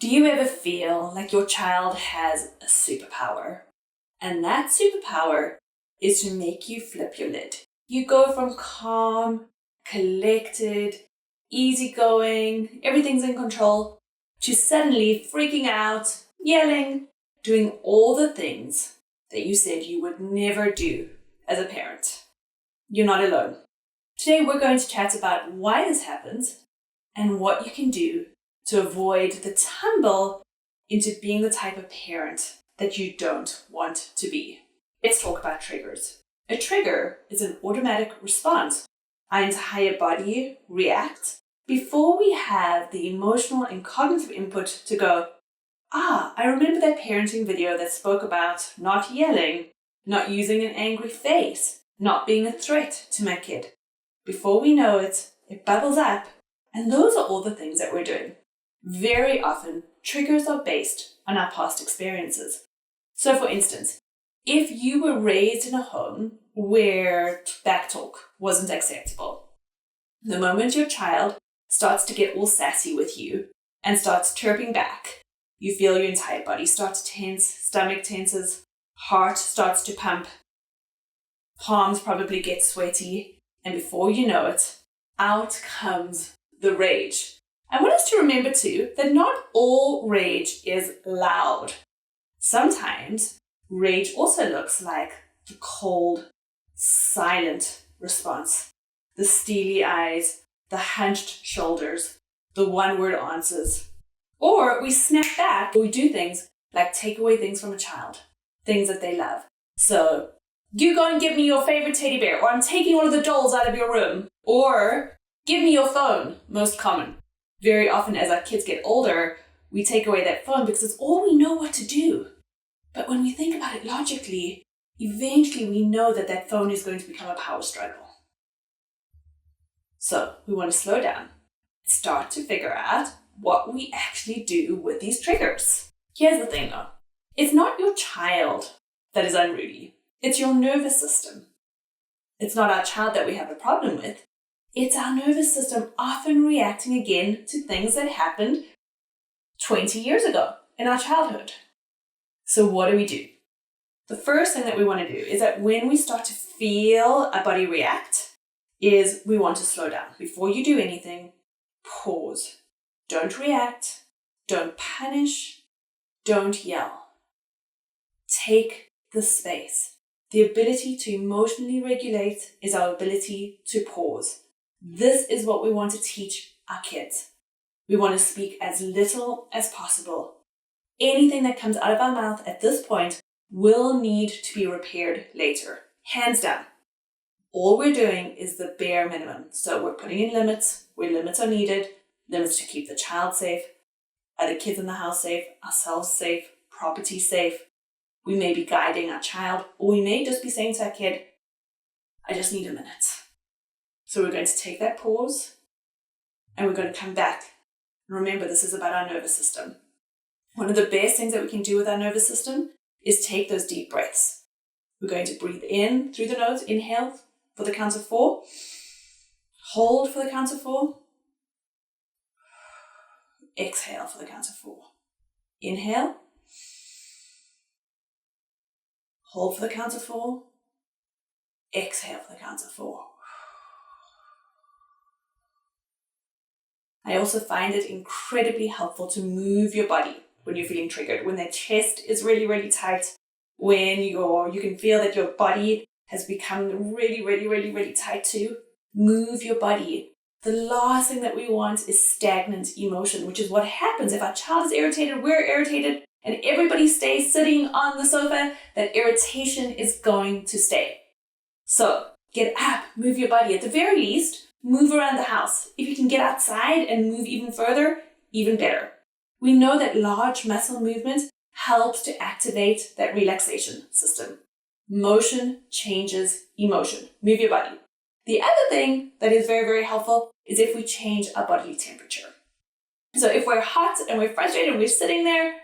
Do you ever feel like your child has a superpower? And that superpower is to make you flip your lid. You go from calm, collected, easygoing, everything's in control, to suddenly freaking out, yelling, doing all the things that you said you would never do as a parent. You're not alone. Today we're going to chat about why this happens and what you can do to avoid the tumble into being the type of parent that you don't want to be. Let's talk about triggers. A trigger is an automatic response. Our entire body reacts before we have the emotional and cognitive input to go, I remember that parenting video that spoke about not yelling, not using an angry face, not being a threat to my kid. Before we know it, it bubbles up, and those are all the things that we're doing. Very often, triggers are based on our past experiences. So for instance, if you were raised in a home where backtalk wasn't acceptable, the moment your child starts to get all sassy with you and starts chirping back, you feel your entire body start to tense, stomach tenses, heart starts to pump, palms probably get sweaty, and before you know it, out comes the rage. I want us to remember too that not all rage is loud. Sometimes rage also looks like the cold, silent response, the steely eyes, the hunched shoulders, the one-word answers. Or we snap back, or we do things like take away things from a child, things that they love. So, you go and give me your favorite teddy bear, or I'm taking one of the dolls out of your room, or give me your phone, most common. Very often as our kids get older, we take away that phone because it's all we know what to do. But when we think about it logically, eventually we know that that phone is going to become a power struggle. So we want to slow down, start to figure out what we actually do with these triggers. Here's the thing though, it's not your child that is unruly, it's your nervous system. It's not our child that we have a problem with. It's our nervous system often reacting again to things that happened 20 years ago in our childhood. So what do we do? The first thing that we want to do is that when we start to feel our body react, is we want to slow down. Before you do anything, pause. Don't react. Don't punish. Don't yell. Take the space. The ability to emotionally regulate is our ability to pause. This is what we want to teach our kids. We want to speak as little as possible. Anything that comes out of our mouth at this point will need to be repaired later. Hands down. All we're doing is the bare minimum. So we're putting in limits where limits are needed, limits to keep the child safe, other kids in the house safe, ourselves safe, property safe. We may be guiding our child, or we may just be saying to our kid, I just need a minute. So we're going to take that pause and we're going to come back. And remember, this is about our nervous system. One of the best things that we can do with our nervous system is take those deep breaths. We're going to breathe in through the nose, inhale for the count of 4, hold for the count of 4, exhale for the count of 4. Inhale, hold for the count of 4, exhale for the count of 4. I also find it incredibly helpful to move your body when you're feeling triggered, when the chest is really, really tight, when you can feel that your body has become really, really, really, really tight too. Move your body. The last thing that we want is stagnant emotion, which is what happens if our child is irritated, we're irritated, and everybody stays sitting on the sofa, that irritation is going to stay. So get up, move your body. At the very least, move around the house. If you can get outside and move even further, even better. We know that large muscle movement helps to activate that relaxation system. Motion changes emotion. Move your body. The other thing that is very, very helpful is if we change our body temperature. So if we're hot and we're frustrated and we're sitting there,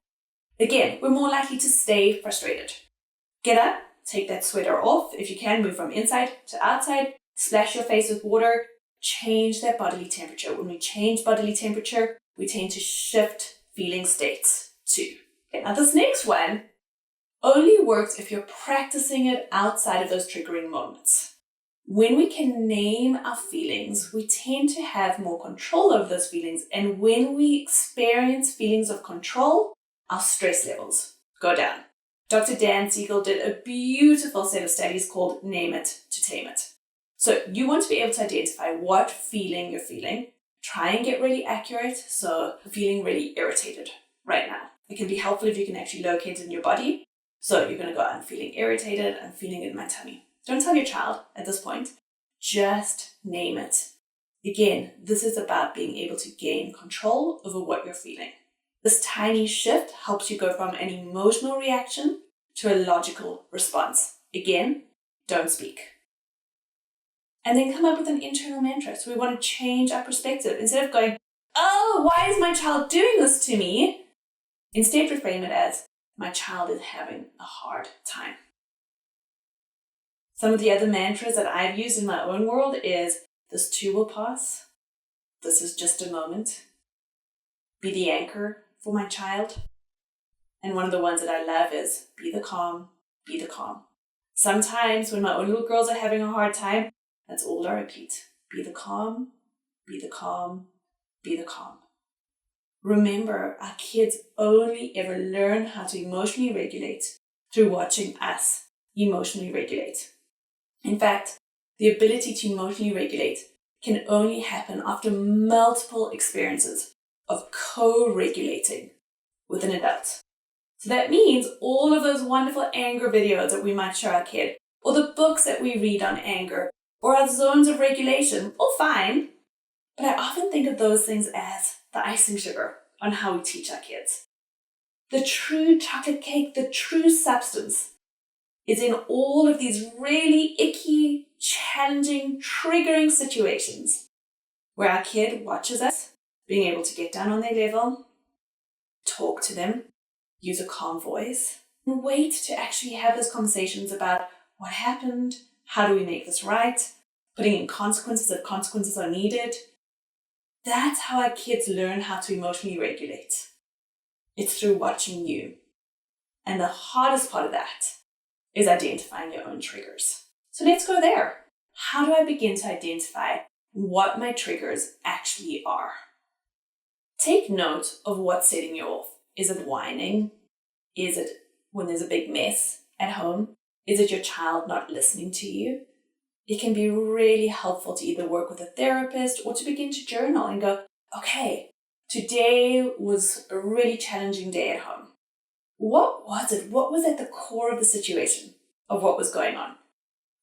again, we're more likely to stay frustrated. Get up, take that sweater off. If you can, move from inside to outside, splash your face with water, change that bodily temperature. When we change bodily temperature, we tend to shift feeling states too. Okay, now this next one only works if you're practicing it outside of those triggering moments. When we can name our feelings, we tend to have more control over those feelings. And when we experience feelings of control, our stress levels go down. Dr. Dan Siegel did a beautiful set of studies called Name It to Tame It. So you want to be able to identify what feeling you're feeling. Try and get really accurate. So feeling really irritated right now. It can be helpful if you can actually locate it in your body. So you're going to go, I'm feeling irritated, I'm feeling it in my tummy. Don't tell your child at this point, just name it. Again, this is about being able to gain control over what you're feeling. This tiny shift helps you go from an emotional reaction to a logical response. Again, don't speak. And then come up with an internal mantra. So we want to change our perspective. Instead of going, oh, why is my child doing this to me? Instead, reframe it as, my child is having a hard time. Some of the other mantras that I've used in my own world is, this too will pass. This is just a moment. Be the anchor for my child. And one of the ones that I love is, be the calm, be the calm. Sometimes when my own little girls are having a hard time, that's all I repeat. Be the calm, be the calm, be the calm. Remember, our kids only ever learn how to emotionally regulate through watching us emotionally regulate. In fact, the ability to emotionally regulate can only happen after multiple experiences of co-regulating with an adult. So that means all of those wonderful anger videos that we might show our kid, or the books that we read on anger, or our zones of regulation, all fine. But I often think of those things as the icing sugar on how we teach our kids. The true chocolate cake, the true substance, is in all of these really icky, challenging, triggering situations where our kid watches us, being able to get down on their level, talk to them, use a calm voice, and wait to actually have those conversations about what happened, how do we make this right, putting in consequences if consequences are needed. That's how our kids learn how to emotionally regulate. It's through watching you. And the hardest part of that is identifying your own triggers. So let's go there. How do I begin to identify what my triggers actually are? Take note of what's setting you off. Is it whining? Is it when there's a big mess at home? Is it your child not listening to you? It can be really helpful to either work with a therapist or to begin to journal and go, okay, today was a really challenging day at home. What was it? What was at the core of the situation of what was going on?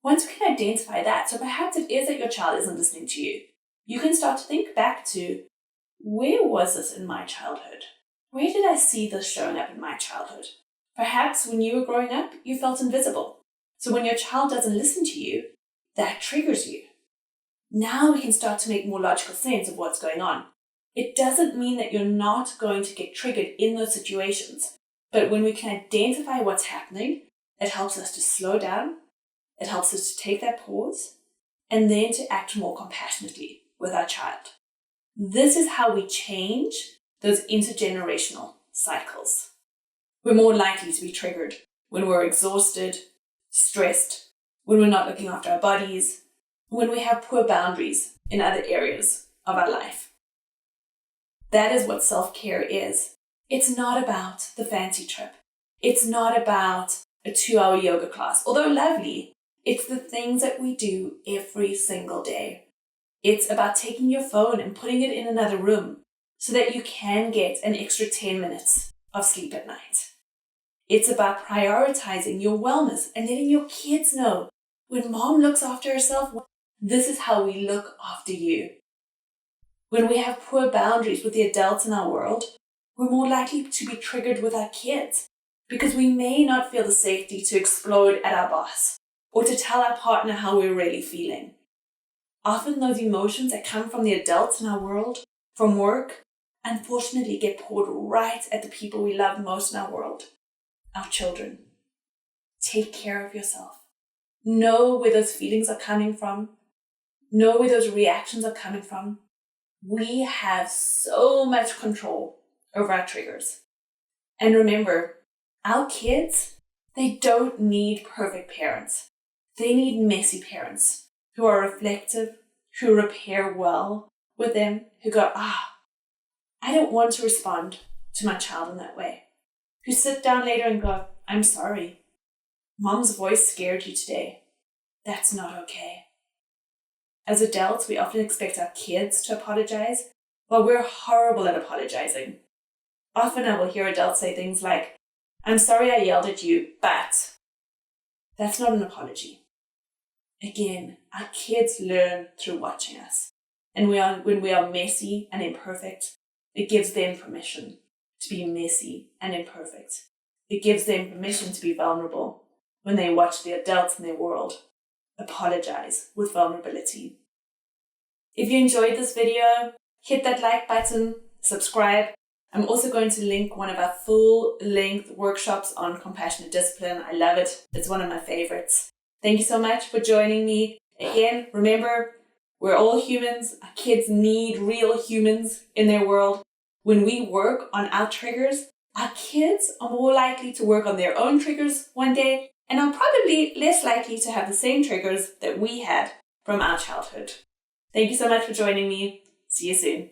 Once we can identify that, so perhaps it is that your child isn't listening to you, you can start to think back to, where was this in my childhood? Where did I see this showing up in my childhood? Perhaps when you were growing up, you felt invisible. So when your child doesn't listen to you, that triggers you. Now we can start to make more logical sense of what's going on. It doesn't mean that you're not going to get triggered in those situations, but when we can identify what's happening, it helps us to slow down, it helps us to take that pause, and then to act more compassionately with our child. This is how we change those intergenerational cycles. We're more likely to be triggered when we're exhausted, stressed, when we're not looking after our bodies, when we have poor boundaries in other areas of our life. That is what self-care is. It's not about the fancy trip. It's not about a 2-hour yoga class, although lovely. It's the things that we do every single day. It's about taking your phone and putting it in another room so that you can get an extra 10 minutes of sleep at night. It's about prioritizing your wellness and letting your kids know, when mom looks after herself, this is how we look after you. When we have poor boundaries with the adults in our world, we're more likely to be triggered with our kids because we may not feel the safety to explode at our boss or to tell our partner how we're really feeling. Often those emotions that come from the adults in our world, from work, unfortunately get poured right at the people we love most in our world, our children. Take care of yourself. Know where those feelings are coming from. Know where those reactions are coming from. We have so much control over our triggers. And remember, our kids, they don't need perfect parents. They need messy parents who are reflective, who repair well with them, who go, I don't want to respond to my child in that way. Who sit down later and go, I'm sorry. Mom's voice scared you today. That's not okay. As adults, we often expect our kids to apologize, but we're horrible at apologizing. Often I will hear adults say things like, I'm sorry I yelled at you, but that's not an apology. Again, our kids learn through watching us. And when we are messy and imperfect, it gives them permission to be messy and imperfect. It gives them permission to be vulnerable when they watch the adults in their world apologize with vulnerability. If you enjoyed this video, hit that like button, subscribe. I'm also going to link one of our full-length workshops on compassionate discipline. I love it. It's one of my favorites. Thank you so much for joining me. Again, remember, we're all humans. Our kids need real humans in their world. When we work on our triggers, our kids are more likely to work on their own triggers one day and are probably less likely to have the same triggers that we had from our childhood. Thank you so much for joining me. See you soon.